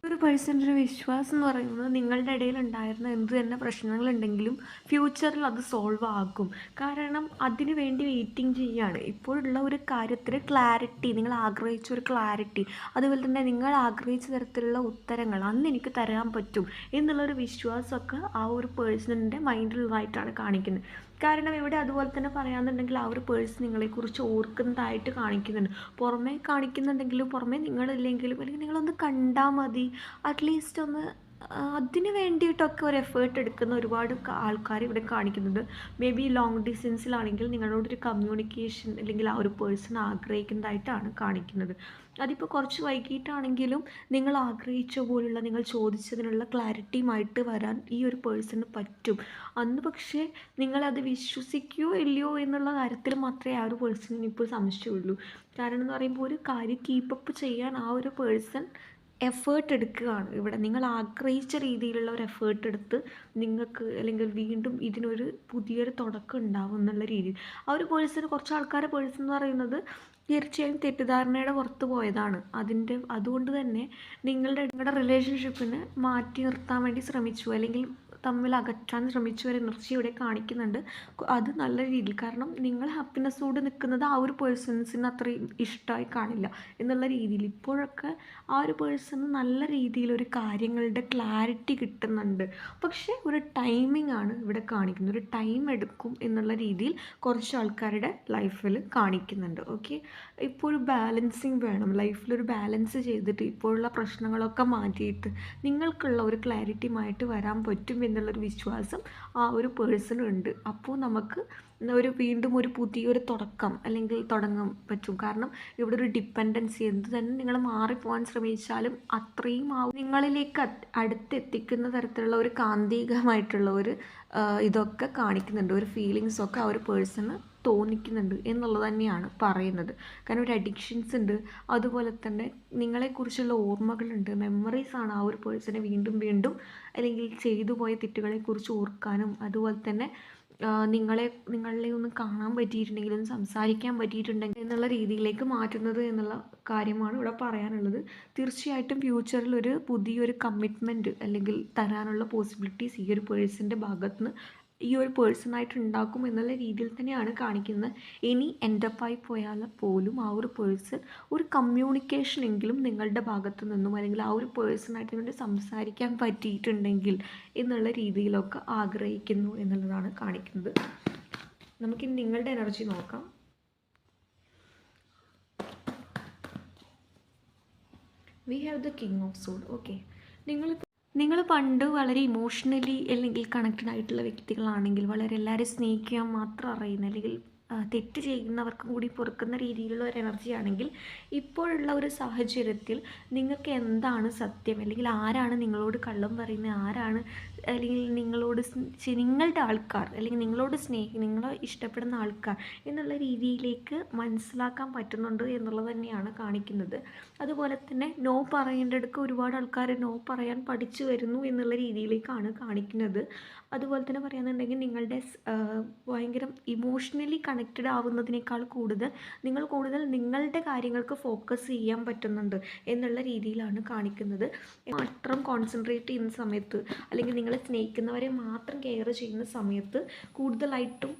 A: ഒരു പേഴ്സൻ്റെ ഒരു വിശ്വാസം എന്ന് പറയുന്നത് നിങ്ങളുടെ ഇടയിൽ ഉണ്ടായിരുന്ന എന്ത് തന്നെ പ്രശ്നങ്ങളുണ്ടെങ്കിലും ഫ്യൂച്ചറിൽ അത് സോൾവ് ആകും. കാരണം അതിന് വേണ്ടി വെയിറ്റിംഗ് ചെയ്യുകയാണ്. ഇപ്പോഴുള്ള ഒരു കാര്യത്തിൽ ക്ലാരിറ്റി, നിങ്ങൾ ആഗ്രഹിച്ച ഒരു ക്ലാരിറ്റി, അതുപോലെ തന്നെ നിങ്ങൾ ആഗ്രഹിച്ച തരത്തിലുള്ള ഉത്തരങ്ങൾ അന്ന് എനിക്ക് തരാൻ പറ്റും എന്നുള്ളൊരു വിശ്വാസമൊക്കെ ആ ഒരു പേഴ്സണിൻ്റെ മൈൻഡിലുള്ളതായിട്ടാണ് കാണിക്കുന്നത്. കാരണം ഇവിടെ അതുപോലെ തന്നെ പറയാമെന്നുണ്ടെങ്കിൽ ആ ഒരു പേഴ്സൺ നിങ്ങളെക്കുറിച്ച് ഓർക്കുന്നതായിട്ട് കാണിക്കുന്നുണ്ട്. പുറമേ കാണിക്കുന്നുണ്ടെങ്കിലും പുറമേ നിങ്ങളില്ലെങ്കിലും അല്ലെങ്കിൽ നിങ്ങളൊന്ന് കണ്ടാൽ മതി, അറ്റ്ലീസ്റ്റ് ഒന്ന് അതിന് വേണ്ടിയിട്ടൊക്കെ ഒരു എഫേർട്ട് എടുക്കുന്ന ഒരുപാട് ആൾക്കാർ ഇവിടെ കാണിക്കുന്നുണ്ട്. മേ ബി ലോങ് ഡിസ്റ്റൻസിലാണെങ്കിൽ നിങ്ങളോടൊരു കമ്മ്യൂണിക്കേഷൻ അല്ലെങ്കിൽ ആ ഒരു പേഴ്സൺ ആഗ്രഹിക്കുന്നതായിട്ടാണ് കാണിക്കുന്നത്. അതിപ്പോൾ കുറച്ച് വൈകിട്ടാണെങ്കിലും നിങ്ങൾ ആഗ്രഹിച്ച പോലുള്ള നിങ്ങൾ ചോദിച്ചതിനുള്ള ക്ലാരിറ്റിയുമായിട്ട് വരാൻ ഈ ഒരു പേഴ്സണിന് പറ്റും. അന്ന് പക്ഷേ നിങ്ങളത് വിശ്വസിക്കുകയോ ഇല്ലയോ എന്നുള്ള കാര്യത്തിൽ മാത്രമേ ആ ഒരു പേഴ്സണിന് ഇപ്പോൾ സംശയമുള്ളൂ. കാരണം എന്ന് പറയുമ്പോൾ ഒരു കാര്യം കീപ്പപ്പ് ചെയ്യാൻ ആ ഒരു പേഴ്സൺ എഫേർട്ട് എടുക്കുകയാണ്. ഇവിടെ നിങ്ങൾ ആഗ്രഹിച്ച രീതിയിലുള്ള ഒരു എഫേർട്ട് എടുത്ത് നിങ്ങൾക്ക് അല്ലെങ്കിൽ വീണ്ടും ഇതിനൊരു പുതിയൊരു തുടക്കം ഉണ്ടാവും എന്നുള്ള രീതിയിൽ ആ ഒരു പേഴ്സൺ, കുറച്ച് ആൾക്കാരുടെ പേഴ്സൺ എന്ന് പറയുന്നത് തീർച്ചയായും തെറ്റിദ്ധാരണയുടെ പുറത്ത് പോയതാണ്. അതുകൊണ്ട് തന്നെ നിങ്ങളുടെ റിലേഷൻഷിപ്പിനെ മാറ്റി നിർത്താൻ വേണ്ടി ശ്രമിച്ചു, അല്ലെങ്കിൽ തമ്മിൽ അകറ്റാൻ ശ്രമിച്ച ഒരു എനർജി ഇവിടെ കാണിക്കുന്നുണ്ട്. അത് നല്ല രീതിയിൽ, കാരണം നിങ്ങൾ ഹാപ്പിനെസ്സോട് നിൽക്കുന്നത് ആ ഒരു പേഴ്സൺസിന് അത്രയും ഇഷ്ടമായി കാണില്ല എന്നുള്ള രീതിയിൽ ഇപ്പോഴൊക്കെ ആ ഒരു പേഴ്സണ് നല്ല രീതിയിൽ ഒരു കാര്യങ്ങളുടെ ക്ലാരിറ്റി കിട്ടുന്നുണ്ട്. പക്ഷേ ഒരു ടൈമിംഗ് ആണ് ഇവിടെ കാണിക്കുന്നത്. ഒരു ടൈം എടുക്കും എന്നുള്ള രീതിയിൽ കുറച്ച് ആൾക്കാരുടെ ലൈഫിൽ കാണിക്കുന്നുണ്ട്. ഓക്കെ, ഇപ്പോൾ ഒരു ബാലൻസിങ് വേണം, ലൈഫിലൊരു ബാലൻസ് ചെയ്തിട്ട് ഇപ്പോഴുള്ള പ്രശ്നങ്ങളൊക്കെ മാറ്റിയിട്ട് നിങ്ങൾക്കുള്ള ഒരു ക്ലാരിറ്റിയുമായിട്ട് വരാൻ പറ്റും എന്നുള്ളൊരു വിശ്വാസം ആ ഒരു പേഴ്സണുണ്ട്. അപ്പോൾ നമുക്ക് വീണ്ടും ഒരു പുതിയൊരു തുടക്കം അല്ലെങ്കിൽ തുടങ്ങാൻ പറ്റും. കാരണം ഇവിടെ ഒരു ഡിപ്പെൻഡൻസി, എന്ത് തന്നെ നിങ്ങൾ മാറിപ്പോകാൻ ശ്രമിച്ചാലും അത്രയും നിങ്ങളിലേക്ക് അടുത്തെത്തിക്കുന്ന തരത്തിലുള്ള ഒരു കാന്തികമായിട്ടുള്ള ഒരു ഇതൊക്കെ കാണിക്കുന്നുണ്ട്. ഒരു ഫീലിങ്സൊക്കെ ആ ഒരു പേഴ്സണ് തോന്നിക്കുന്നുണ്ട് എന്നുള്ളത് തന്നെയാണ് പറയുന്നത്. കാരണം ഒരു അഡിക്ഷൻസ് ഉണ്ട്, അതുപോലെ തന്നെ നിങ്ങളെക്കുറിച്ചുള്ള ഓർമ്മകളുണ്ട്, മെമ്മറീസാണ് ആ ഒരു പേഴ്സണെ വീണ്ടും വീണ്ടും അല്ലെങ്കിൽ ചെയ്തു പോയ തെറ്റുകളെക്കുറിച്ച് ഓർക്കാനും അതുപോലെ തന്നെ നിങ്ങളെ ഒന്ന് കാണാൻ പറ്റിയിട്ടുണ്ടെങ്കിൽ ഒന്ന് സംസാരിക്കാൻ പറ്റിയിട്ടുണ്ടെങ്കിൽ എന്നുള്ള രീതിയിലേക്ക് മാറ്റുന്നത് എന്നുള്ള കാര്യമാണ് ഇവിടെ പറയാനുള്ളത്. തീർച്ചയായിട്ടും ഫ്യൂച്ചറിൽ ഒരു പുതിയൊരു കമ്മിറ്റ്മെൻറ്റ് അല്ലെങ്കിൽ തരാനുള്ള പോസിബിലിറ്റീസ് ഈ ഒരു പേഴ്സൻ്റെ ഭാഗത്തുനിന്ന് ഈ ഒരു പേഴ്സണായിട്ട് ഉണ്ടാക്കും എന്നുള്ള രീതിയിൽ തന്നെയാണ് കാണിക്കുന്നത്. ഇനി എൻഡപ്പായി പോയാൽ പോലും ആ ഒരു പേഴ്സൺ ഒരു കമ്മ്യൂണിക്കേഷനെങ്കിലും നിങ്ങളുടെ ഭാഗത്തു നിന്നും അല്ലെങ്കിൽ ആ ഒരു പേഴ്സണായിട്ട് നിങ്ങളുടെ സംസാരിക്കാൻ പറ്റിയിട്ടുണ്ടെങ്കിൽ എന്നുള്ള രീതിയിലൊക്കെ ആഗ്രഹിക്കുന്നു എന്നുള്ളതാണ് കാണിക്കുന്നത്. നമുക്കിനി നിങ്ങളുടെ എനർജി നോക്കാം. We have the king of സോഡ്. Okay, നിങ്ങൾ പണ്ട് വളരെ ഇമോഷണലി അല്ലെങ്കിൽ കണക്റ്റഡ് ആയിട്ടുള്ള വ്യക്തികളാണെങ്കിൽ, വളരെ എല്ലാവരെയും സ്നേഹിക്കാൻ മാത്രം അറിയുന്ന അല്ലെങ്കിൽ തെറ്റ് ചെയ്യുന്നവർക്കും കൂടി പൊറുക്കുന്ന രീതിയിലുള്ള ഒരു എനർജി ആണെങ്കിൽ, ഇപ്പോഴുള്ള ഒരു സാഹചര്യത്തിൽ നിങ്ങൾക്ക് എന്താണ് സത്യം, അല്ലെങ്കിൽ ആരാണ് നിങ്ങളോട് കള്ളം പറയുന്നത്, ആരാണ് അല്ലെങ്കിൽ നിങ്ങളുടെ ആൾക്കാർ അല്ലെങ്കിൽ നിങ്ങളോട് നിങ്ങളെ ഇഷ്ടപ്പെടുന്ന ആൾക്കാർ എന്നുള്ള രീതിയിലേക്ക് മനസ്സിലാക്കാൻ പറ്റുന്നുണ്ട് എന്നുള്ളത് തന്നെയാണ് കാണിക്കുന്നത്. അതുപോലെ തന്നെ നോ പറയേണ്ടടുക്ക് ഒരുപാട് ആൾക്കാർ നോ പറയാൻ പഠിച്ചു വരുന്നു എന്നുള്ള രീതിയിലേക്കാണ് കാണിക്കുന്നത്. അതുപോലെ തന്നെ പറയുകയാണെന്നുണ്ടെങ്കിൽ നിങ്ങളുടെ ഭയങ്കര ഇമോഷണലി കണക്റ്റഡ് ആവുന്നതിനേക്കാൾ നിങ്ങൾ കൂടുതൽ നിങ്ങളുടെ കാര്യങ്ങൾക്ക് ഫോക്കസ് ചെയ്യാൻ പറ്റുന്നുണ്ട് എന്നുള്ള രീതിയിലാണ് കാണിക്കുന്നത്. മാത്രം കോൺസെൻട്രേറ്റ് ചെയ്യുന്ന സമയത്ത് അല്ലെങ്കിൽ നിങ്ങളെ സ്നേഹിക്കുന്നവരെ മാത്രം കെയർ ചെയ്യുന്ന സമയത്ത് കൂടുതലായിട്ടും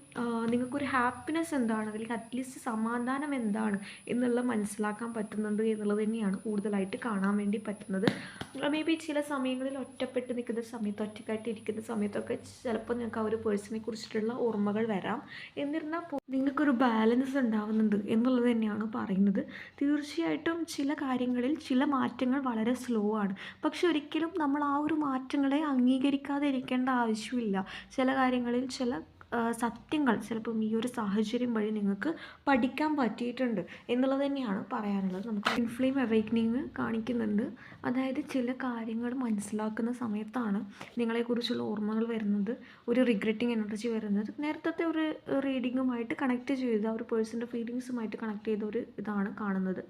A: നിങ്ങൾക്കൊരു ഹാപ്പിനെസ് എന്താണ് അല്ലെങ്കിൽ അറ്റ്ലീസ്റ്റ് സമാധാനം എന്താണ് എന്നുള്ളത് മനസ്സിലാക്കാൻ പറ്റുന്നുണ്ട് എന്നുള്ളത് തന്നെയാണ് കൂടുതലായിട്ട് കാണാൻ വേണ്ടി പറ്റുന്നത്. മേ ബി ചില സമയങ്ങളിൽ ഒറ്റപ്പെട്ട് നിൽക്കുന്ന സമയത്ത്, ഒറ്റക്കായിട്ട് ഇരിക്കുന്ന സമയത്തൊക്കെ ചിലപ്പോൾ നിങ്ങൾക്ക് ആ ഒരു പേഴ്സണെ കുറിച്ചിട്ടുള്ള ഓർമ്മകൾ വരാം. എന്നിരുന്നാൽ നിങ്ങൾക്കൊരു ബാലൻസ് ഉണ്ടാവുന്നുണ്ട് എന്നുള്ളത് തന്നെയാണ് പറയുന്നത്. തീർച്ചയായിട്ടും ചില കാര്യങ്ങളിൽ ചില മാറ്റങ്ങൾ വളരെ സ്ലോ ആണ്. പക്ഷെ ഒരിക്കലും നമ്മൾ ആ ഒരു മാറ്റങ്ങളെ അംഗീകരിക്കാതെ ഇരിക്കേണ്ട ആവശ്യമില്ല. ചില കാര്യങ്ങളിൽ ചില സത്യങ്ങൾ ചിലപ്പം ഈ ഒരു സാഹചര്യം വഴി നിങ്ങൾക്ക് പഠിക്കാൻ പറ്റിയിട്ടുണ്ട് എന്നുള്ളത് തന്നെയാണ് പറയാനുള്ളത്. നമുക്ക് ഇൻഫ്ലെയിം അവൈക്കനിങ് കാണിക്കുന്നുണ്ട്. അതായത് ചില കാര്യങ്ങൾ മനസ്സിലാക്കുന്ന സമയത്താണ് നിങ്ങളെക്കുറിച്ചുള്ള ഓർമ്മകൾ വരുന്നത്, ഒരു റിഗ്രറ്റിംഗ് എനർജി വരുന്നത്. നേരത്തെ ഒരു റീഡിങ്ങുമായിട്ട് കണക്ട് ചെയ്ത് ആ ഒരു പേഴ്സൻ്റെ ഫീലിങ്സുമായിട്ട് കണക്ട് ചെയ്ത ഒരു ഇതാണ് കാണുന്നത്.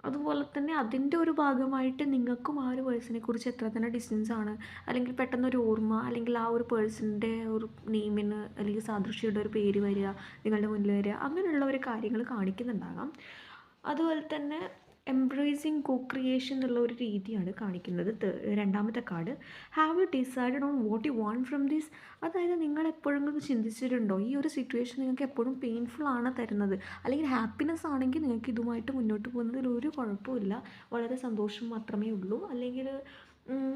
A: അതുപോലെ തന്നെ അതിൻ്റെ ഒരു ഭാഗമായിട്ട് നിങ്ങൾക്കും ആ ഒരു പേഴ്സണെ കുറിച്ച് എത്ര തന്നെ ഡിസ്റ്റൻസ് ആണ്, അല്ലെങ്കിൽ പെട്ടെന്നൊരു ഓർമ്മ, അല്ലെങ്കിൽ ആ ഒരു പേഴ്സണിൻ്റെ ഒരു നെയിമിന് അല്ലെങ്കിൽ സാദൃശ്യയുടെ ഒരു പേര് വരിക, നിങ്ങളുടെ മുന്നിൽ വരിക, അങ്ങനെയുള്ള ഒരു കാര്യങ്ങൾ കാണിക്കുന്നുണ്ടാകാം. അതുപോലെ തന്നെ എംബ്രേസിങ് കോ ക്രിയേഷൻ എന്നുള്ള ഒരു രീതിയാണ് കാണിക്കുന്നത്. രണ്ടാമത്തെ card, have you decided on what you want from this. അതായത് നിങ്ങൾ എപ്പോഴെങ്കിലും ചിന്തിച്ചിട്ടുണ്ടോ ഈ ഒരു സിറ്റുവേഷൻ നിങ്ങൾക്ക് എപ്പോഴും പെയിൻഫുൾ ആണ് തരുന്നത്, അല്ലെങ്കിൽ ഹാപ്പിനെസ് ആണെങ്കിൽ നിങ്ങൾക്ക് ഇതുമായിട്ട് മുന്നോട്ട് പോകുന്നതിൽ ഒരു കുഴപ്പമില്ല, വളരെ സന്തോഷം മാത്രമേ ഉള്ളൂ, അല്ലെങ്കിൽ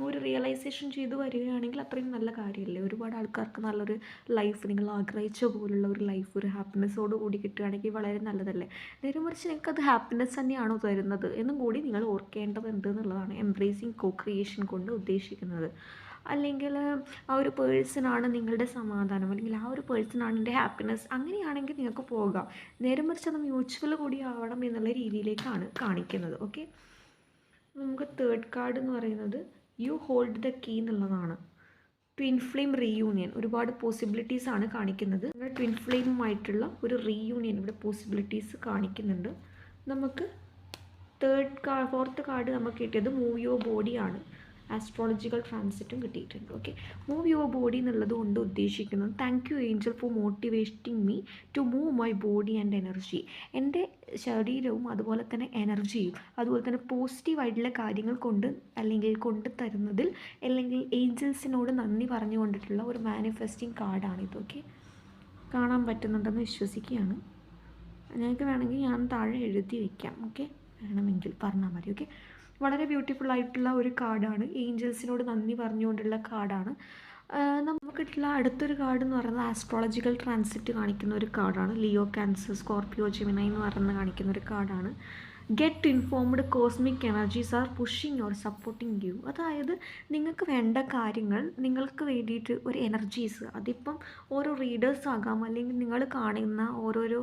A: ഒരു റിയലൈസേഷൻ ചെയ്ത് വരികയാണെങ്കിൽ അത്രയും നല്ല കാര്യമല്ലേ. ഒരുപാട് ആൾക്കാർക്ക് നല്ലൊരു ലൈഫ്, നിങ്ങൾ ആഗ്രഹിച്ച പോലുള്ള ഒരു ലൈഫ് ഒരു ഹാപ്പിനെസ്സോട് കൂടി കിട്ടുകയാണെങ്കിൽ വളരെ നല്ലതല്ലേ. നേരെ മറിച്ച് നിങ്ങൾക്കത് ഹാപ്പിനെസ് തന്നെയാണോ തരുന്നത് എന്നും കൂടി നിങ്ങൾ ഓർക്കേണ്ടതുണ്ട് എന്നുള്ളതാണ് എംബ്രേസിങ് കോ ക്രിയേഷൻ കൊണ്ട് ഉദ്ദേശിക്കുന്നത്. അല്ലെങ്കിൽ ആ ഒരു പേഴ്സണാണ് നിങ്ങളുടെ സമാധാനം, അല്ലെങ്കിൽ ആ ഒരു പേഴ്സണാണ് എൻ്റെ ഹാപ്പിനെസ്, അങ്ങനെയാണെങ്കിൽ നിങ്ങൾക്ക് പോകാം. നേരെ മറിച്ച് അത് മ്യൂച്വൽ കൂടി ആവണം എന്നുള്ള രീതിയിലേക്കാണ് കാണിക്കുന്നത്. ഓക്കെ, നമുക്ക് തേർഡ് കാർഡ് എന്ന് പറയുന്നത് യു ഹോൾഡ് ദ കീ എന്നുള്ളതാണ്. ട്വിൻ ഫ്ലെയിം റീയൂണിയൻ, ഒരുപാട് പോസിബിലിറ്റീസ് ആണ് കാണിക്കുന്നത്. ട്വിൻ ഫ്ലെയിമുമായിട്ടുള്ള ഒരു റീയൂണിയൻ ഇവിടെ പോസിബിലിറ്റീസ് കാണിക്കുന്നുണ്ട്. നമുക്ക് ഫോർത്ത് കാർഡ് നമുക്ക് കിട്ടിയത് മൂവ് യുവർ ബോഡിയാണ്. ആസ്ട്രോളജിക്കൽ ട്രാൻസിറ്റും കിട്ടിയിട്ടുണ്ട്. ഓക്കെ, മൂവ് യുവർ ബോഡി എന്നുള്ളത് കൊണ്ട് ഉദ്ദേശിക്കുന്നത് thank you angel for motivating me to move my body and energy. എൻ്റെ ശരീരവും അതുപോലെ തന്നെ എനർജിയും അതുപോലെ തന്നെ പോസിറ്റീവായിട്ടുള്ള കാര്യങ്ങൾ കൊണ്ട് അല്ലെങ്കിൽ കൊണ്ട് തരുന്നതിൽ അല്ലെങ്കിൽ ഏഞ്ചൽസിനോട് നന്ദി പറഞ്ഞുകൊണ്ടിട്ടുള്ള ഒരു മാനിഫെസ്റ്റിംഗ് കാർഡാണിത്. ഓക്കെ, കാണാൻ പറ്റുന്നുണ്ടെന്ന് വിശ്വസിക്കുകയാണ്. ഞങ്ങൾക്ക് വേണമെങ്കിൽ ഞാൻ താഴെ എഴുതി വയ്ക്കാം. ഓക്കെ, വേണമെങ്കിൽ പറഞ്ഞാൽ മതി. ഓക്കെ, വളരെ ബ്യൂട്ടിഫുൾ ആയിട്ടുള്ള ഒരു കാർഡാണ്. ഏഞ്ചൽസിനോട് നന്ദി പറഞ്ഞുകൊണ്ടുള്ള കാർഡാണ്. നമുക്കിട്ടുള്ള അടുത്തൊരു കാർഡ് എന്ന് പറയുന്നത് ആസ്ട്രോളജിക്കൽ ട്രാൻസിറ്റ് കാണിക്കുന്ന ഒരു കാർഡാണ്. ലിയോ, ക്യാൻസർ, സ്കോർപ്പിയോ, ജെമിനൈ എന്ന് പറഞ്ഞ് കാണിക്കുന്ന ഒരു കാർഡാണ്. Get informed cosmic energies are pushing or supporting you. അതായത് നിങ്ങൾക്ക് വേണ്ട കാര്യങ്ങൾ നിങ്ങൾക്ക് വേണ്ടിയിട്ട് ഒരു എനർജീസ്, അതിപ്പം ഓരോ റീഡേഴ്സ് ആകാം, അല്ലെങ്കിൽ നിങ്ങൾ കാണുന്ന ഓരോരോ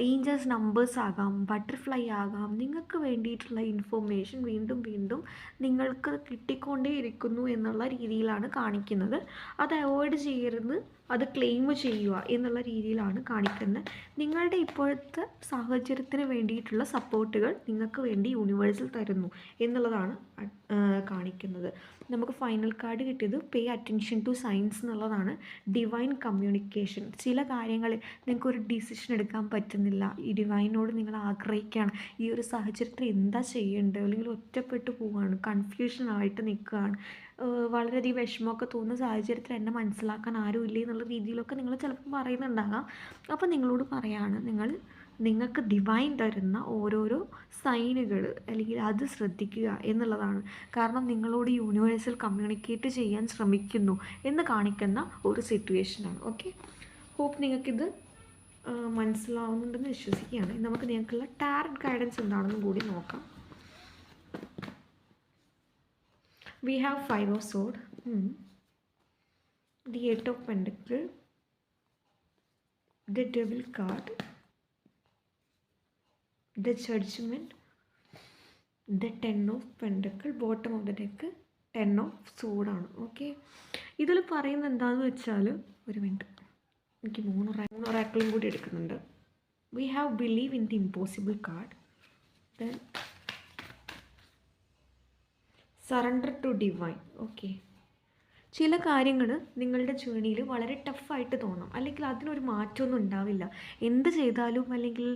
A: ഏഞ്ചൽസ് നമ്പേഴ്സ് ആകാം, ബട്ടർഫ്ലൈ ആകാം, നിങ്ങൾക്ക് വേണ്ടിയിട്ടുള്ള ഇൻഫോർമേഷൻ വീണ്ടും വീണ്ടും നിങ്ങൾക്ക് കിട്ടിക്കൊണ്ടേ ഇരിക്കുന്നു എന്നുള്ള രീതിയിലാണ് കാണിക്കുന്നത്. അത് അവോയ്ഡ് ചെയ്യരുത്, അത് ക്ലെയിം ചെയ്യുക എന്നുള്ള രീതിയിലാണ് കാണിക്കുന്നത്. നിങ്ങളുടെ ഇപ്പോഴത്തെ സാഹചര്യത്തിന് വേണ്ടിയിട്ടുള്ള സപ്പോർട്ടുകൾ നിങ്ങൾക്ക് വേണ്ടി യൂണിവേഴ്സിൽ തരുന്നു എന്നുള്ളതാണ് കാണിക്കുന്നത്. നമുക്ക് ഫൈനൽ കാർഡ് കിട്ടിയത് പേ അറ്റൻഷൻ ടു സയൻസ് എന്നുള്ളതാണ്. Divine communication. ചില കാര്യങ്ങളിൽ നിങ്ങൾക്കൊരു ഡിസിഷൻ എടുക്കാൻ പറ്റുന്നില്ല, ഈ ഡിവൈനോട് നിങ്ങൾ ആഗ്രഹിക്കുകയാണ്, ഈ ഒരു സാഹചര്യത്തിൽ എന്താ ചെയ്യേണ്ടത്, അല്ലെങ്കിൽ ഒറ്റപ്പെട്ടു പോവുകയാണ്, കൺഫ്യൂഷനായിട്ട് നിൽക്കുകയാണ്, വളരെയധികം വിഷമമൊക്കെ തോന്നുന്ന സാഹചര്യത്തിൽ എന്നെ മനസ്സിലാക്കാൻ ആരും ഇല്ലേ എന്നുള്ള രീതിയിലൊക്കെ നിങ്ങൾ ചിലപ്പോൾ പറയുന്നുണ്ടാകാം. അപ്പോൾ നിങ്ങളോട് പറയാണ്, നിങ്ങൾക്ക് ഡിവൈൻ തരുന്ന ഓരോരോ സൈനുകൾ അല്ലെങ്കിൽ അത് ശ്രദ്ധിക്കുക എന്നുള്ളതാണ്. കാരണം നിങ്ങളോട് യൂണിവേഴ്സൽ കമ്മ്യൂണിക്കേറ്റ് ചെയ്യാൻ ശ്രമിക്കുന്നു എന്ന് കാണിക്കുന്ന ഒരു സിറ്റുവേഷനാണ്. ഓക്കെ, ഹോപ്പ് നിങ്ങൾക്കിത് മനസ്സിലാവുന്നുണ്ടെന്ന് വിശ്വസിക്കുകയാണ്. നമുക്ക് നിങ്ങൾക്കുള്ള ടാരറ്റ് ഗൈഡൻസ് എന്താണെന്നും കൂടി നോക്കാം. We have 5 of Swords, the 8 of Pentacles, the Devil card, the Judgment, the 10 of Pentacles, bottom of the deck 10 of Swords ആണ്. ഓക്കെ, ഇതിൽ പറയുന്നത് എന്താണെന്ന് വെച്ചാൽ, ഒരു മിനിറ്റ്, എനിക്ക് മൂന്ന് ഒറാക്കിളും കൂടി എടുക്കുന്നുണ്ട്. We have believe in the impossible card, then surrender to divine. Okay, ചില കാര്യങ്ങൾ നിങ്ങളുടെ ജേണിയിൽ വളരെ ടഫായിട്ട് തോന്നാം, അല്ലെങ്കിൽ അതിനൊരു മാറ്റമൊന്നും ഉണ്ടാവില്ല. എന്ത് ചെയ്താലും അല്ലെങ്കിൽ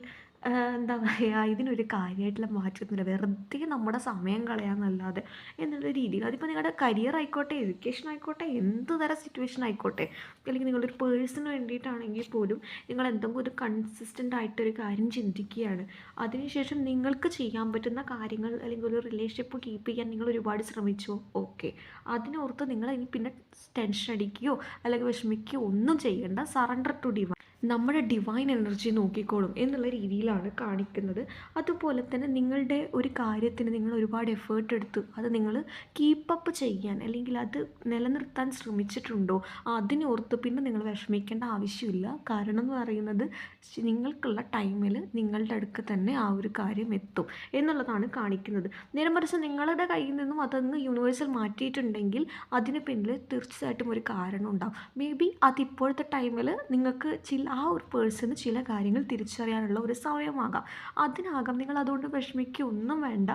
A: എന്താ പറയുക, ഇതിനൊരു കാര്യമായിട്ടുള്ള മാറ്റമൊന്നുമില്ല, വെറുതെ നമ്മുടെ സമയം കളയാമെന്നല്ലാതെ എന്നുള്ള രീതിയിൽ. അതിപ്പോൾ നിങ്ങളുടെ കരിയർ ആയിക്കോട്ടെ, എഡ്യൂക്കേഷൻ ആയിക്കോട്ടെ, എന്ത് തരം സിറ്റുവേഷൻ ആയിക്കോട്ടെ, അല്ലെങ്കിൽ നിങ്ങളൊരു പേഴ്സണിന് വേണ്ടിയിട്ടാണെങ്കിൽ പോലും നിങ്ങൾ എന്തെങ്കിലും ഒരു കൺസിസ്റ്റൻ്റ് ആയിട്ടൊരു കാര്യം ചിന്തിക്കുകയാണ്, അതിനുശേഷം നിങ്ങൾക്ക് ചെയ്യാൻ പറ്റുന്ന കാര്യങ്ങൾ അല്ലെങ്കിൽ ഒരു റിലേഷൻഷിപ്പ് കീപ്പ് ചെയ്യാൻ നിങ്ങൾ ഒരുപാട് ശ്രമിച്ചു. ഓക്കെ, അതിനോർത്ത് നിങ്ങൾ ഇനി പിന്നെ ടെൻഷൻ അടിക്കുകയോ അല്ലെങ്കിൽ വിഷമിക്കുകയോ ഒന്നും ചെയ്യേണ്ട. Surrender to divine. നമ്മുടെ ഡിവൈൻ എനർജി നോക്കിക്കോളും എന്നുള്ള രീതിയിലാണ് കാണിക്കുന്നത്. അതുപോലെ തന്നെ നിങ്ങളുടെ ഒരു കാര്യത്തിന് നിങ്ങൾ ഒരുപാട് എഫേർട്ട് എടുത്ത് അത് നിങ്ങൾ കീപ്പപ്പ് ചെയ്യാൻ അല്ലെങ്കിൽ അത് നിലനിർത്താൻ ശ്രമിച്ചിട്ടുണ്ടോ, അതിനോർത്ത് പിന്നെ നിങ്ങൾ വിഷമിക്കേണ്ട ആവശ്യമില്ല. കാരണം എന്ന് പറയുന്നത് നിങ്ങൾക്കുള്ള ടൈമിൽ നിങ്ങളുടെ അടുക്ക് തന്നെ ആ ഒരു കാര്യം എത്തും എന്നുള്ളതാണ് കാണിക്കുന്നത്. നേരെ മറിച്ച് നിങ്ങളുടെ കയ്യിൽ നിന്നും അതങ്ങ് യൂണിവേഴ്സൽ മാറ്റിയിട്ടുണ്ടെങ്കിൽ അതിന് പിന്നിൽ തീർച്ചയായിട്ടും ഒരു കാരണം ഉണ്ടാവും. മേ ബി അതിപ്പോഴത്തെ ടൈമിൽ നിങ്ങൾക്ക് ആ ഒരു പേഴ്സണ് ചില കാര്യങ്ങൾ തിരിച്ചറിയാനുള്ള ഒരു സമയമാകാം. അതിനാകാം. നിങ്ങൾ അതുകൊണ്ട് വിഷമിക്കൊന്നും വേണ്ട.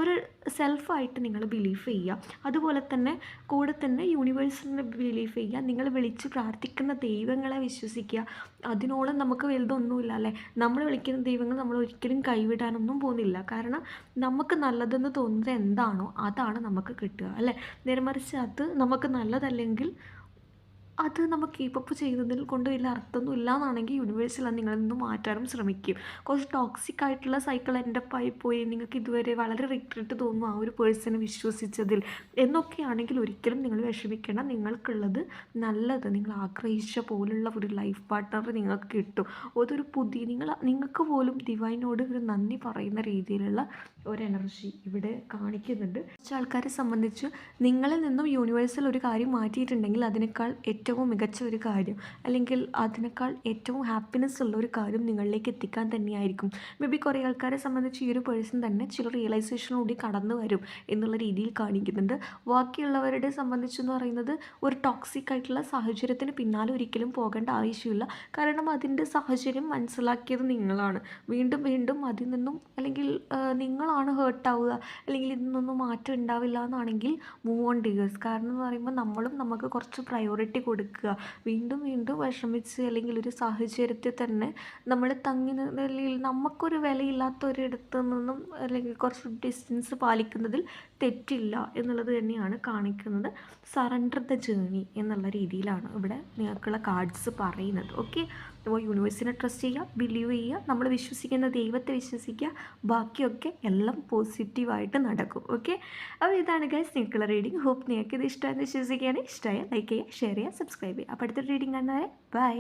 A: ഒരു സെൽഫായിട്ട് നിങ്ങൾ ബിലീവ് ചെയ്യുക. അതുപോലെ തന്നെ കൂടെ തന്നെ യൂണിവേഴ്സിനെ ബിലീവ് ചെയ്യുക. നിങ്ങൾ വിളിച്ച് പ്രാർത്ഥിക്കുന്ന ദൈവങ്ങളെ വിശ്വസിക്കുക. അതിനോളം നമുക്ക് വലുതൊന്നുമില്ല അല്ലേ. നമ്മൾ വിളിക്കുന്ന ദൈവങ്ങൾ നമ്മൾ ഒരിക്കലും കൈവിടാനൊന്നും പോകുന്നില്ല. കാരണം നമുക്ക് നല്ലതെന്ന് തോന്നുന്നത് എന്താണോ അതാണ് നമുക്ക് കിട്ടുക അല്ലേ. നേരെ മറിച്ച് അത് നമുക്ക് നല്ലതല്ലെങ്കിൽ അത് നമുക്ക് കീപ്പപ്പ് ചെയ്യുന്നതിൽ കൊണ്ട് വലിയ അർത്ഥമൊന്നും ഇല്ല എന്നാണെങ്കിൽ യൂണിവേഴ്സിൽ നിങ്ങളിൽ നിന്ന് മാറ്റാനും ശ്രമിക്കും. കുറച്ച് ടോക്സിക് ആയിട്ടുള്ള സൈക്കിൾ എൻഡപ്പായി പോയി നിങ്ങൾക്ക് ഇതുവരെ വളരെ റിഗ്രറ്റ് തോന്നും ആ ഒരു പേഴ്സണെ വിശ്വസിച്ചതിൽ എന്നൊക്കെയാണെങ്കിൽ ഒരിക്കലും നിങ്ങൾ വിഷമിക്കേണ്ട. നിങ്ങൾക്കുള്ളത് നല്ലത്, നിങ്ങൾ ആഗ്രഹിച്ച പോലുള്ള ഒരു ലൈഫ് പാർട്ട്ണർ നിങ്ങൾക്ക് കിട്ടും. അതൊരു നിങ്ങൾക്ക് പോലും ഡിവൈനോട് ഒരു നന്ദി പറയുന്ന രീതിയിലുള്ള ഒരു എനർജി ഇവിടെ കാണിക്കുന്നുണ്ട്. കുറച്ച് ആൾക്കാരെ സംബന്ധിച്ച് നിങ്ങളിൽ നിന്നും യൂണിവേഴ്സൽ ഒരു കാര്യം മാറ്റിയിട്ടുണ്ടെങ്കിൽ അതിനേക്കാൾ ഏറ്റവും ഏറ്റവും മികച്ച ഒരു കാര്യം, അല്ലെങ്കിൽ അതിനേക്കാൾ ഏറ്റവും ഹാപ്പിനെസ് ഉള്ള ഒരു കാര്യം നിങ്ങളിലേക്ക് എത്തിക്കാൻ തന്നെയായിരിക്കും. മേ ബി കുറേ ആൾക്കാരെ സംബന്ധിച്ച് ഈ ഒരു പേഴ്സൺ തന്നെ ചില റിയലൈസേഷനോടി കടന്നു വരും എന്നുള്ള രീതിയിൽ കാണിക്കുന്നുണ്ട്. ബാക്കിയുള്ളവരുടെ സംബന്ധിച്ചെന്ന് പറയുന്നത് ഒരു ടോക്സിക് ആയിട്ടുള്ള സാഹചര്യത്തിന് പിന്നാലെ ഒരിക്കലും പോകേണ്ട ആവശ്യമില്ല. കാരണം അതിൻ്റെ സാഹചര്യം മനസ്സിലാക്കിയത് നിങ്ങളാണ്. വീണ്ടും വീണ്ടും അതിൽ നിന്നും, അല്ലെങ്കിൽ നിങ്ങളാണ് ഹേർട്ടാവുക, അല്ലെങ്കിൽ ഇതിൽ നിന്നും മാറ്റം ഉണ്ടാവില്ല എന്നാണെങ്കിൽ മൂവ് ഓൺ ഡിയേഴ്സ്. കാരണം എന്ന് പറയുമ്പോൾ നമ്മളും നമുക്ക് കുറച്ച് പ്രയോറിറ്റി കൊടുക്കുക. വീണ്ടും വീണ്ടും വിഷമിച്ച് അല്ലെങ്കിൽ ഒരു സാഹചര്യത്തിൽ തന്നെ നമ്മൾ തങ്ങി അല്ലെങ്കിൽ നമുക്കൊരു വിലയില്ലാത്ത ഒരിടത്ത് നിന്നും അല്ലെങ്കിൽ കുറച്ച് ഡിസ്റ്റൻസ് പാലിക്കുന്നതിൽ തെറ്റില്ല എന്നുള്ളത് തന്നെയാണ് കാണിക്കുന്നത്. സറണ്ടർ ദ ജേണി എന്നുള്ള രീതിയിലാണ് ഇവിടെ നിങ്ങൾക്കുള്ള കാർഡ്സ് പറയുന്നത്. ഓക്കെ, അപ്പോൾ യൂണിവേഴ്സിനെ ട്രസ്റ്റ് ചെയ്യുക, ബിലീവ് ചെയ്യുക, നമ്മൾ വിശ്വസിക്കുന്ന ദൈവത്തെ വിശ്വസിക്കുക, ബാക്കിയൊക്കെ എല്ലാം പോസിറ്റീവായിട്ട് നടക്കും. ഓക്കെ, അപ്പോൾ ഇതാണ് ഗൈസ് നിങ്ങൾക്കുള്ള റീഡിങ്. ഹോപ്പ് നിങ്ങൾക്ക് ഇത് ഇഷ്ടമാണെന്ന് വിശ്വസിക്കുകയാണ്. ഇഷ്ടമായ ലൈക്ക് ചെയ്യുക, ഷെയർ ചെയ്യുക, സബ്സ്ക്രൈബ് ചെയ്യുക. അപ്പോൾ അടുത്തൊരു റീഡിങ് കാണുന്നവരെ ബൈ.